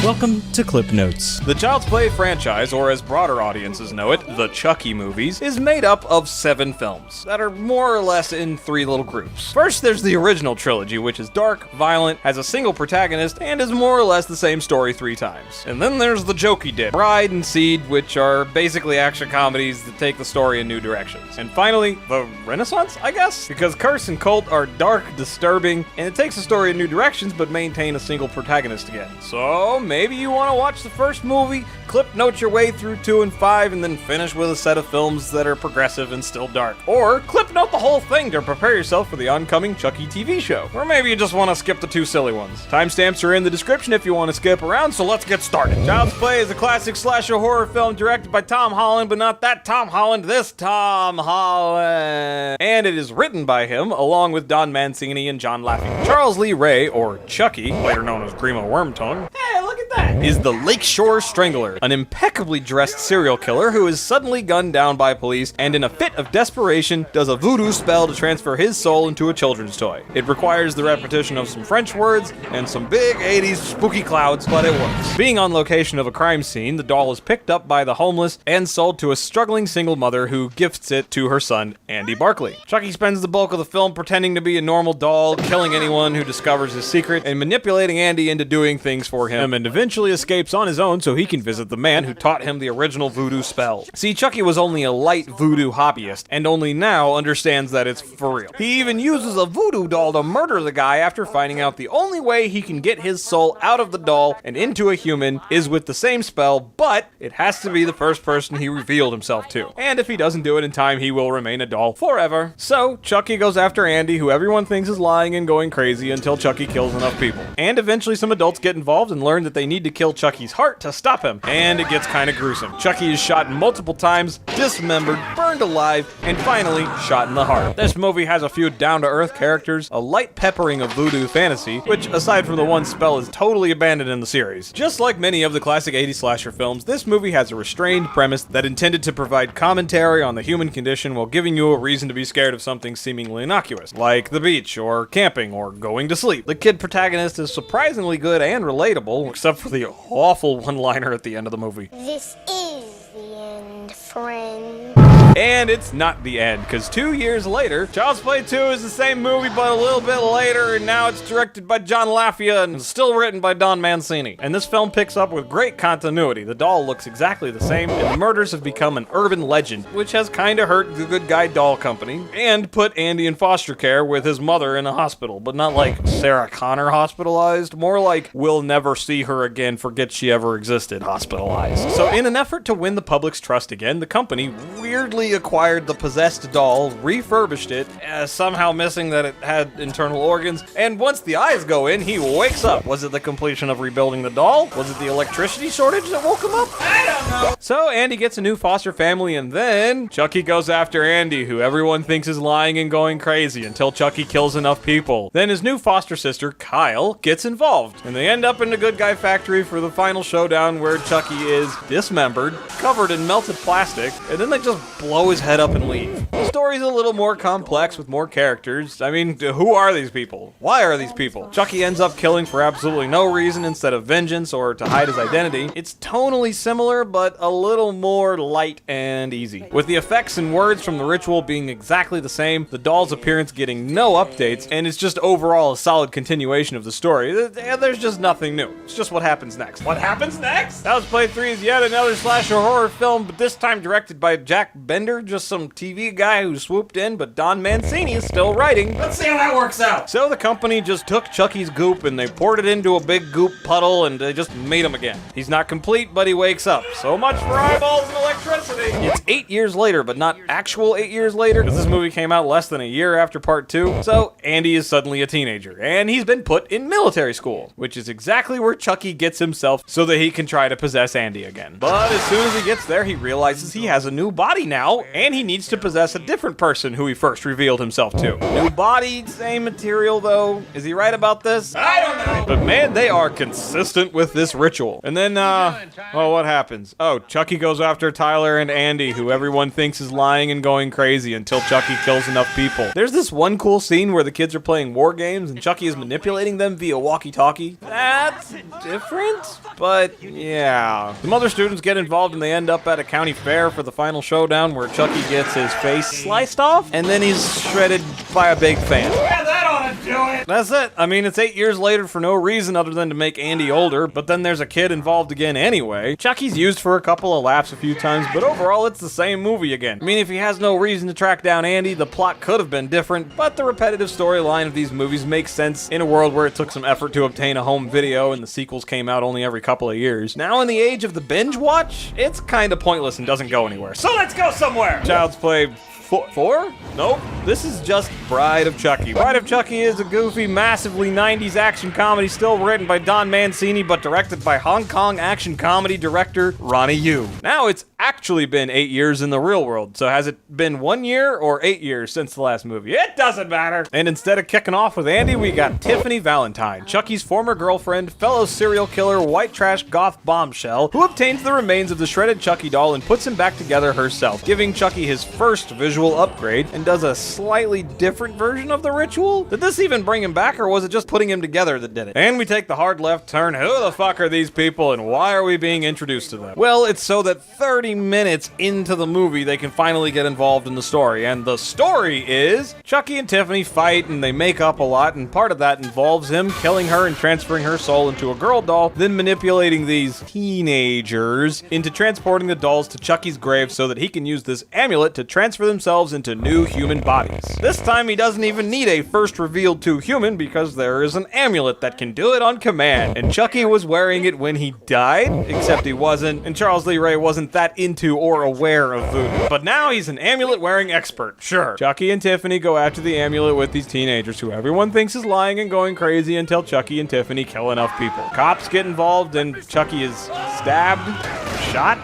Welcome to ClipNotes. The Child's Play franchise, or as broader audiences know it, the Chucky movies, is made up of 7 films that are more or less in 3 little groups. First, there's the original trilogy, which is dark, violent, has a single protagonist, and is more or less the same story 3 times. And then there's the jokey dip, Bride and Seed, which are basically action comedies that take the story in new directions. And finally, the Renaissance, I guess? Because Curse and Cult are dark, disturbing, and it takes the story in new directions but maintain a single protagonist again. So maybe you want to watch the first movie, ClipNote your way through 2 and 5, and then finish with a set of films that are progressive and still dark. Or ClipNote the whole thing to prepare yourself for the oncoming Chucky TV show. Or maybe you just want to skip the 2 silly ones. Timestamps are in the description if you want to skip around, so let's get started. Child's Play is a classic slasher horror film directed by Tom Holland, but not that Tom Holland, this Tom Holland. And it is written by him, along with Don Mancini and John Laffey. Charles Lee Ray, or Chucky, later known as Grima Wormtongue, hey, look at that, is the Lakeshore Strangler, an impeccably dressed serial killer who is suddenly gunned down by police and in a fit of desperation does a voodoo spell to transfer his soul into a children's toy. It requires the repetition of some French words and some big 80s spooky clouds, but it works. Being on location of a crime scene, the doll is picked up by the homeless and sold to a struggling single mother who gifts it to her son, Andy Barkley. Chucky spends the bulk of the film pretending to be a normal doll, killing anyone who discovers his secret, and manipulating Andy into doing things for him, and eventually escapes on his own so he can visit the man who taught him the original voodoo spell. See, Chucky was only a light voodoo hobbyist, and only now understands that it's for real. He even uses a voodoo doll to murder the guy after finding out the only way he can get his soul out of the doll and into a human is with the same spell, but it has to be the first person he revealed himself to. And if he doesn't do it in time, he will remain a doll forever. So, Chucky goes after Andy, who everyone thinks is lying and going crazy until Chucky kills enough people. And eventually some adults get involved and learn that they need to kill Chucky's heart to stop him. And it gets kinda gruesome. Chucky is shot multiple times, dismembered, burned alive, and finally shot in the heart. This movie has a few down-to-earth characters, a light peppering of voodoo fantasy, which aside from the one spell is totally abandoned in the series. Just like many of the classic 80s slasher films, this movie has a restrained premise that intended to provide commentary on the human condition while giving you a reason to be scared of something seemingly innocuous, like the beach, or camping, or going to sleep. The kid protagonist is surprisingly good and relatable, except for the awful one-liner at the end of the movie. This is the end, friend. And it's not the end, because 2 years later, Child's Play 2 is the same movie but a little bit later, and now it's directed by John Laffey and still written by Don Mancini. And this film picks up with great continuity. The doll looks exactly the same, and the murders have become an urban legend, which has kinda hurt the Good Guy Doll Company, and put Andy in foster care with his mother in a hospital, but not like Sarah Connor hospitalized, more like we'll never see her again, forget she ever existed hospitalized. So in an effort to win the public's trust again, the company weirdly acquired the possessed doll, refurbished it, somehow missing that it had internal organs, and once the eyes go in, he wakes up. Was it the completion of rebuilding the doll? Was it the electricity shortage that woke him up? I don't know. So Andy gets a new foster family, and then Chucky goes after Andy, who everyone thinks is lying and going crazy until Chucky kills enough people. Then his new foster sister, Kyle, gets involved, and they end up in the Good Guy factory for the final showdown where Chucky is dismembered, covered in melted plastic, and then they just blow his head up and leave. The story's a little more complex with more characters. I mean, who are these people? Why are these people? Chucky ends up killing for absolutely no reason instead of vengeance or to hide his identity. It's tonally similar, but a little more light and easy. With the effects and words from the ritual being exactly the same, the doll's appearance getting no updates, and it's just overall a solid continuation of the story. There's just nothing new. It's just what happens next. What happens next? Child's Play 3 is yet another slasher horror film, but this time directed by Jack Bender, just some TV guy who swooped in, but Don Mancini is still writing. Let's see how that works out. So the company just took Chucky's goop and they poured it into a big goop puddle and they just made him again. He's not complete, but he wakes up. So much for eyeballs and electricity. It's 8 years later, but not actual 8 years later, because this movie came out less than a year after part 2. So Andy is suddenly a teenager, and he's been put in military school, which is exactly where Chucky gets himself so that he can try to possess Andy again. But as soon as he gets there, he realizes he has a new body now, now, and he needs to possess a different person who he first revealed himself to. New body, same material though. Is he right about this? I don't know. But man, they are consistent with this ritual. And then, oh, what happens? Oh, Chucky goes after Tyler and Andy, who everyone thinks is lying and going crazy until Chucky kills enough people. There's this one cool scene where the kids are playing war games and Chucky is manipulating them via walkie-talkie. That's different, but yeah. Some other students get involved and they end up at a county fair for the final showdown where Chucky gets his face sliced off and then he's shredded by a big fan. Yeah, that ought to do it. That's it. I mean, it's 8 years later for no reason other than to make Andy older, but then there's a kid involved again anyway. Chucky's used for a couple of laughs a few times, but overall it's the same movie again. I mean, if he has no reason to track down Andy, the plot could have been different, but the repetitive storyline of these movies makes sense in a world where it took some effort to obtain a home video and the sequels came out only every couple of years. Now in the age of the binge watch, it's kinda pointless and doesn't go anywhere. So let's go somewhere! Child's Play 4? Nope. This is just Bride of Chucky. Bride of Chucky is a goofy, massively 90s action comedy still written by Don Mancini but directed by Hong Kong action comedy director Ronnie Yu. Now it's actually been 8 years in the real world, so has it been 1 year or 8 years since the last movie? It doesn't matter! And instead of kicking off with Andy, we got Tiffany Valentine, Chucky's former girlfriend, fellow serial killer, white trash goth bombshell, who obtains the remains of the shredded Chucky doll and puts him back together herself, giving Chucky his first visual upgrade and does a slightly different version of the ritual? Did this even bring him back or was it just putting him together that did it? And we take the hard left turn. Who the fuck are these people and why are we being introduced to them? Well, it's so that 30 minutes into the movie they can finally get involved in the story, and the story is Chucky and Tiffany fight and they make up a lot, and part of that involves him killing her and transferring her soul into a girl doll, then manipulating these teenagers into transporting the dolls to Chucky's grave so that he can use this amulet to transfer themselves into new human bodies. This time he doesn't even need a first revealed to human because there is an amulet that can do it on command, and Chucky was wearing it when he died, except he wasn't, and Charles Lee Ray wasn't that into or aware of voodoo. But now he's an amulet wearing expert, sure. Chucky and Tiffany go after the amulet with these teenagers who everyone thinks is lying and going crazy until Chucky and Tiffany kill enough people. Cops get involved and Chucky is stabbed, shot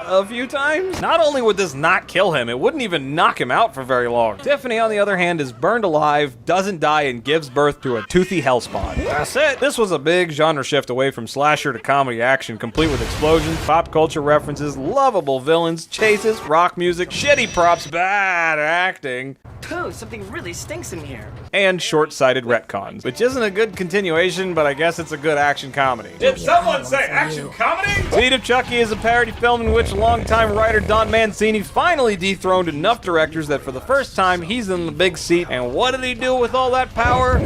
a few times. Not only would this not kill him, it wouldn't even knock him out for very long. Tiffany, on the other hand, is burned alive, doesn't die, and gives birth to a toothy hellspawn. That's it. This was a big genre shift away from slasher to comedy action, complete with explosions, pop culture references, lovable villains, chases, rock music, shitty props, bad acting, Pooh, something really stinks in here. and short-sighted retcons, which isn't a good continuation, but I guess it's a good action comedy. Did someone say action comedy? Seed of Chucky is a parody film in which longtime writer Don Mancini finally dethroned enough directors that for the first time he's in the big seat, and what did he do with all that power?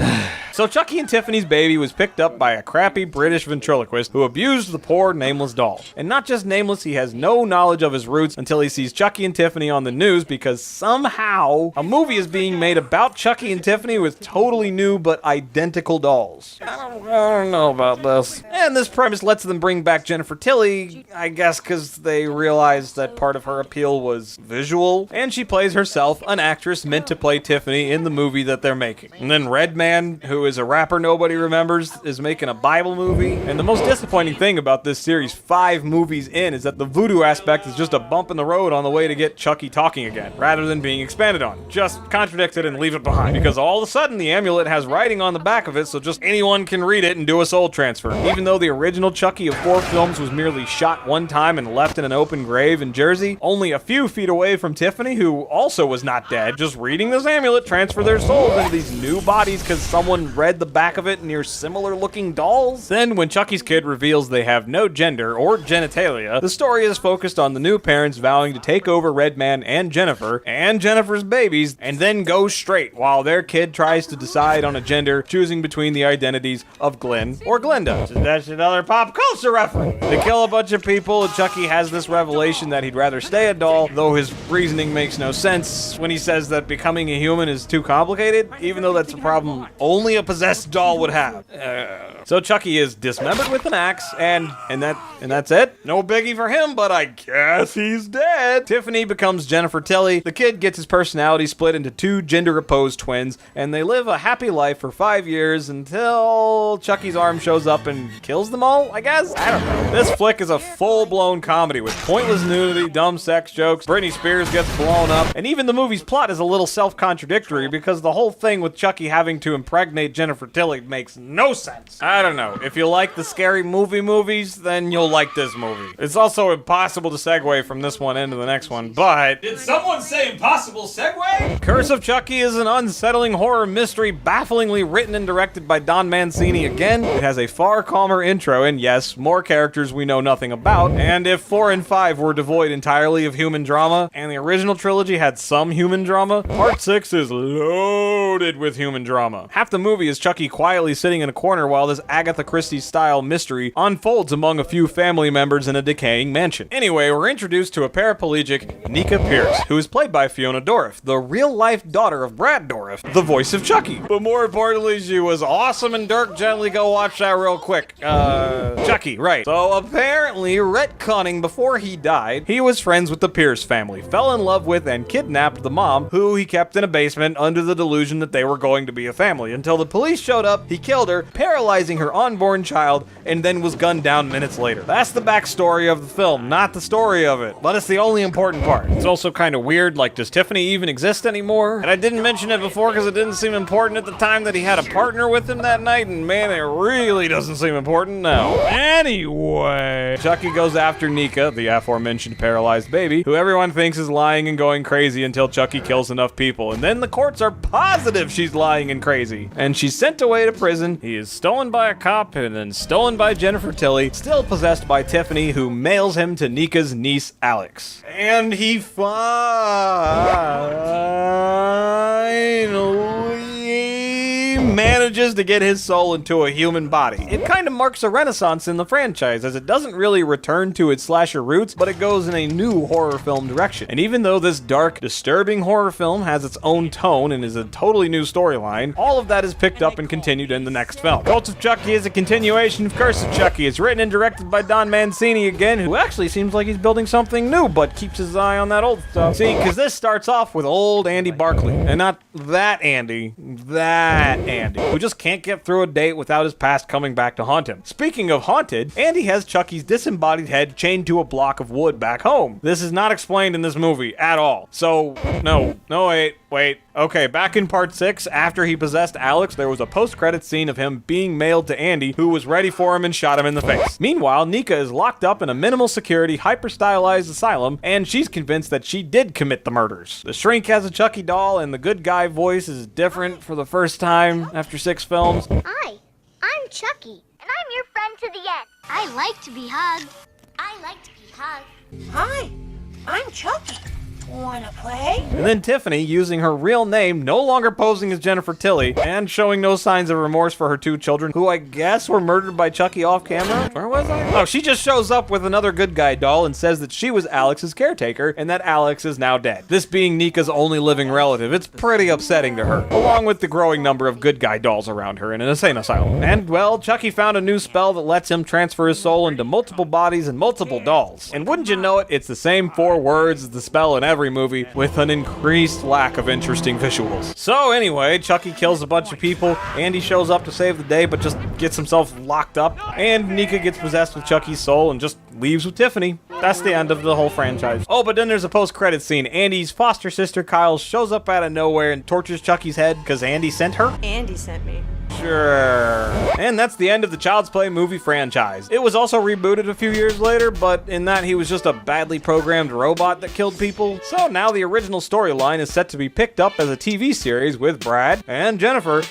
So Chucky and Tiffany's baby was picked up by a crappy British ventriloquist who abused the poor nameless doll. And not just nameless, he has no knowledge of his roots until he sees Chucky and Tiffany on the news because somehow a movie is being made about Chucky and Tiffany with totally new but identical dolls. I don't know about this. And this premise lets them bring back Jennifer Tilly, I guess because they realized that part of her appeal was visual, and she plays herself, an actress meant to play Tiffany in the movie that they're making. And then Redman, who is a rapper nobody remembers, is making a Bible movie. And the most disappointing thing about this series 5 movies in is that the voodoo aspect is just a bump in the road on the way to get Chucky talking again, rather than being expanded on. Just contradict it and leave it behind, because all of a sudden the amulet has writing on the back of it, so just anyone can read it and do a soul transfer. Even though the original Chucky of 4 films was merely shot one time and left in an open grave in Jersey, only a few feet away from Tiffany, who also was not dead, just reading this amulet transfer their souls into these new bodies because someone read the back of it near similar looking dolls. Then when Chucky's kid reveals they have no gender or genitalia, the story is focused on the new parents vowing to take over Redman and Jennifer's babies, and then go straight while their kid tries to decide on a gender, choosing between the identities of Glenn or Glenda. That's another pop culture reference. They kill a bunch of people and Chucky has this revelation that he'd rather stay a doll, though his reasoning makes no sense when he says that becoming a human is too complicated, even though that's a problem only a possessed doll would have. So Chucky is dismembered with an axe, and that And that's it? No biggie for him, but I guess he's dead. Tiffany becomes Jennifer Tilly. The kid gets his personality split into two gender-opposed twins, and they live a happy life for 5 years until Chucky's arm shows up and kills them all, I guess? I don't know. This flick is a full-blown comedy with pointless nudity, dumb sex jokes, Britney Spears gets blown up, and even the movie's plot is a little self-contradictory because the whole thing with Chucky having to impregnate Jennifer Tilly makes no sense. I don't know. If you like the scary movies, then you'll like this movie. It's also impossible to segue from this one into the next one, but... Did someone say impossible segue? Curse of Chucky is an unsettling horror mystery bafflingly written and directed by Don Mancini again. It has a far calmer intro and yes, more characters we know nothing about. And if 4 and 5 were devoid entirely of human drama, and the original trilogy had some human drama, Part 6 is loaded with human drama. Half the movie is Chucky quietly sitting in a corner while this Agatha Christie-style mystery unfolds among a few family members in a decaying mansion. Anyway, we're introduced to a paraplegic, Nika Pierce, who is played by Fiona Dourif, the real-life daughter of Brad Dourif, the voice of Chucky. But more importantly, she was awesome, and Dirk, gently go watch that real quick. Chucky, right. So apparently, retconning before he died, he was friends with the Pierce family, fell in love with and kidnapped the mom, who he kept in a basement under the delusion that they were going to be a family. Until the police showed up, he killed her, paralyzing her unborn child, and then was gunned down minutes later. That's the backstory of the film, not the story of it. But it's the only important part. It's also kind of weird, like, does Tiffany even exist anymore? And I didn't mention it before because it didn't seem important at the time that he had a partner with him that night, and man, it really doesn't seem important now. Anyway, Chucky goes after Nika, the aforementioned paralyzed baby, who everyone thinks is lying and going crazy until Chucky kills enough people, and then the courts are positive she's lying and crazy. And she's sent away to prison. He is stolen by a cop and then stolen by Jennifer Tilly, still possessed by Tiffany, who mails him to Nika's niece, Alex. And he finally manages to get his soul into a human body. It kind of marks a renaissance in the franchise, as it doesn't really return to its slasher roots, but it goes in a new horror film direction. And even though this dark, disturbing horror film has its own tone and is a totally new storyline, all of that is picked up and continued in the next film. Cult of Chucky is a continuation of Curse of Chucky. It's written and directed by Don Mancini again, who actually seems like he's building something new, but keeps his eye on that old stuff. See, because this starts off with old Andy Barclay, and not that Andy, who just can't get through a date without his past coming back to haunt him. Speaking of haunted, Andy has Chucky's disembodied head chained to a block of wood back home. This is not explained in this movie at all. So, wait. Okay, back in Part 6, after he possessed Alex, there was a post-credits scene of him being mailed to Andy, who was ready for him and shot him in the face. Meanwhile, Nika is locked up in a minimal security, hyper-stylized asylum, and she's convinced that she did commit the murders. The shrink has a Chucky doll, and the good guy voice is different for the first time after 6 films. Hi, I'm Chucky, and I'm your friend to the end. I like to be hugged. I like to be hugged. Hi, I'm Chucky. Wanna play? And then Tiffany, using her real name, no longer posing as Jennifer Tilly, and showing no signs of remorse for her 2 children, who I guess were murdered by Chucky off camera? Where was I? Oh, she just shows up with another good guy doll and says that she was Alex's caretaker, and that Alex is now dead. This being Nika's only living relative, it's pretty upsetting to her, along with the growing number of good guy dolls around her in an insane asylum. And, well, Chucky found a new spell that lets him transfer his soul into multiple bodies and multiple dolls. And wouldn't you know it, it's the same 4 words as the spell in every movie, with an increased lack of interesting visuals. So anyway, Chucky kills a bunch of people, Andy shows up to save the day but just gets himself locked up, and Nika gets possessed with Chucky's soul and just leaves with Tiffany. That's the end of the whole franchise. Oh, but then there's a post-credit scene. Andy's foster sister Kyle shows up out of nowhere and tortures Chucky's head because Andy sent her? Andy sent me. Sure. And that's the end of the Child's Play movie franchise. It was also rebooted a few years later, but in that he was just a badly programmed robot that killed people. So now the original storyline is set to be picked up as a TV series with Brad and Jennifer.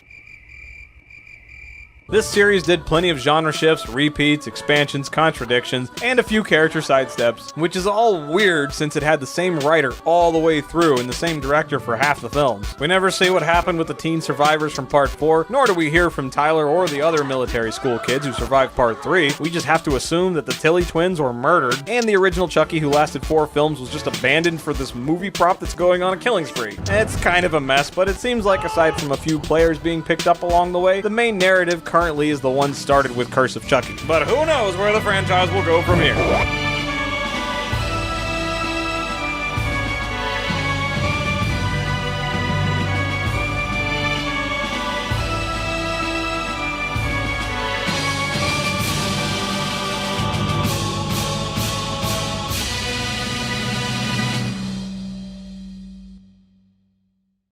This series did plenty of genre shifts, repeats, expansions, contradictions, and a few character sidesteps, which is all weird since it had the same writer all the way through and the same director for half the films. We never see what happened with the teen survivors from Part 4, nor do we hear from Tyler or the other military school kids who survived Part 3. We just have to assume that the Tilly twins were murdered, and the original Chucky, who lasted 4 films, was just abandoned for this movie prop that's going on a killing spree. It's kind of a mess, but it seems like aside from a few players being picked up along the way, the main narrative currently is the one started with Curse of Chucky. But who knows where the franchise will go from here.